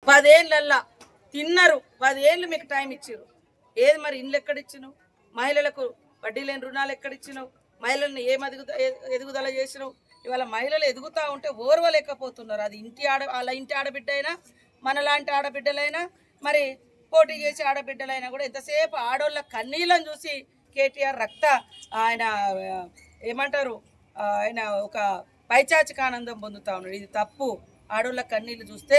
10 ఏళ్ళల్లా తిన్నారు, 10 ఏళ్ళు మీకు టైం ఇచ్చారు. ఏది మరి ఇండ్లు ఎక్కడిచ్చినావు? మహిళలకు వడ్డీ లేని రుణాలు ఎక్కడిచ్చినావు? మహిళలను ఎదుగుదల చేసినావు? ఇవాళ మహిళలు ఎదుగుతూ ఉంటే ఓర్వలేకపోతున్నారు. అది వాళ్ళ ఇంటి ఆడబిడ్డ అయినా, మనలాంటి ఆడబిడ్డలైనా, మరి పోటీ చేసే ఆడబిడ్డలైనా కూడా ఎంతసేపు ఆడోళ్ళ కన్నీళ్ళని చూసి కేటీఆర్ ఆయన ఏమంటారు, ఆయన ఒక పైచాచిక ఆనందం పొందుతూ ఉన్నాడు. ఇది తప్పు. ఆడోళ్ళ కన్నీళ్ళు చూస్తే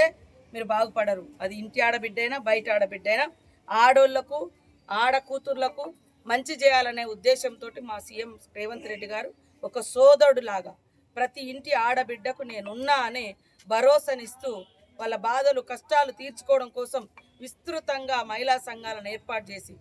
మీరు బాగుపడరు. అది ఇంటి ఆడబిడ్డైనా బయట ఆడబిడ్డైనా ఆడోళ్లకు ఆడకూతుర్లకు మంచి చేయాలనే ఉద్దేశంతో మా సీఎం రేవంత్ రెడ్డి గారు ఒక సోదరుడులాగా ప్రతి ఇంటి ఆడబిడ్డకు నేనున్నా అనే భరోసానిస్తూ వాళ్ళ బాధలు కష్టాలు తీర్చుకోవడం కోసం విస్తృతంగా మహిళా సంఘాలను ఏర్పాటు చేసి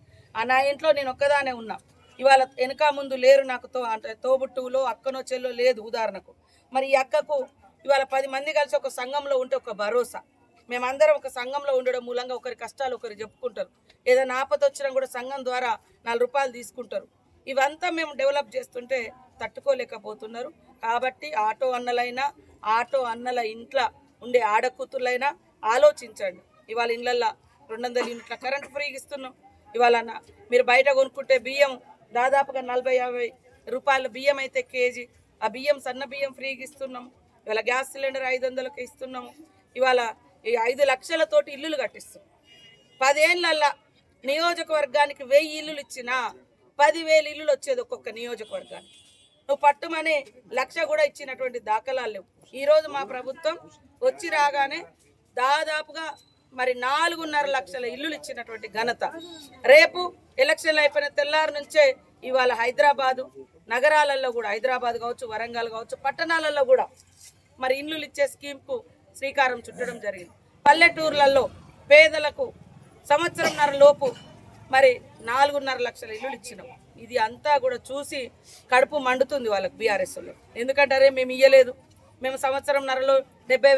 నా ఇంట్లో నేను ఒక్కదానే ఉన్నా. ఇవాళ వెనక ముందు లేరు నాకు అంటే తోబుట్టువులో అక్కనో చెల్లో లేదు ఉదాహరణకు. మరి ఈ అక్కకు ఇవాళ 10 మంది కలిసి ఒక సంఘంలో ఉంటే ఒక భరోసా. మేమందరం ఒక సంఘంలో ఉండడం మూలంగా ఒకరి కష్టాలు ఒకరు చెప్పుకుంటారు. ఏదైనా ఆపద వచ్చినా కూడా సంఘం ద్వారా 4 రూపాయలు తీసుకుంటారు. ఇవంతా మేము డెవలప్ చేస్తుంటే తట్టుకోలేకపోతున్నారు. కాబట్టి ఆటో అన్నల ఇంట్లో ఉండే ఆడకూతుర్లైనా ఆలోచించండి. ఇవాళ ఇళ్ళల్లో 200 యూనిట్ల కరెంట్ ఫ్రీగా ఇస్తున్నాం. ఇవాళ మీరు బయట కొనుక్కుంటే బియ్యం దాదాపుగా 40-50 రూపాయల బియ్యం అయితే కేజీ. ఆ బియ్యం సన్న బియ్యం ఫ్రీగా ఇస్తున్నాం. ఇవాళ గ్యాస్ సిలిండర్ 500కి ఇస్తున్నాము. ఇవాళ ఈ 5 లక్షలతోటి ఇల్లులు కట్టిస్తున్నాం. 10 ఏళ్ళల్లా నియోజకవర్గానికి 1000 ఇల్లులు ఇచ్చినా 10,000 ఇల్లులు వచ్చేది ఒక్కొక్క నియోజకవర్గానికి. నువ్వు పట్టుమని 1,00,000 కూడా ఇచ్చినటువంటి దాఖలాలు లేవు. ఈరోజు మా ప్రభుత్వం వచ్చి రాగానే దాదాపుగా మరి 4.5 లక్షల ఇల్లులు ఇచ్చినటువంటి ఘనత. రేపు ఎలక్షన్లు అయిపోయిన తెల్లారి నుంచే ఇవాళ హైదరాబాదు నగరాలలో కూడా, హైదరాబాద్ కావచ్చు, వరంగల్ కావచ్చు, పట్టణాలలో కూడా మరి ఇల్లులు ఇచ్చే స్కీమ్కు శ్రీకారం చుట్టడం జరిగింది. పల్లెటూర్లలో పేదలకు సంవత్సరంన్నర లోపు మరి 4.5 లక్షల ఇల్లులు ఇచ్చినాం. ఇది అంతా కూడా చూసి కడుపు మండుతుంది వాళ్ళకి బీఆర్ఎస్లో. ఎందుకంటారే మేము ఇయ్యలేదు, మేము సంవత్సరంన్నరలో 70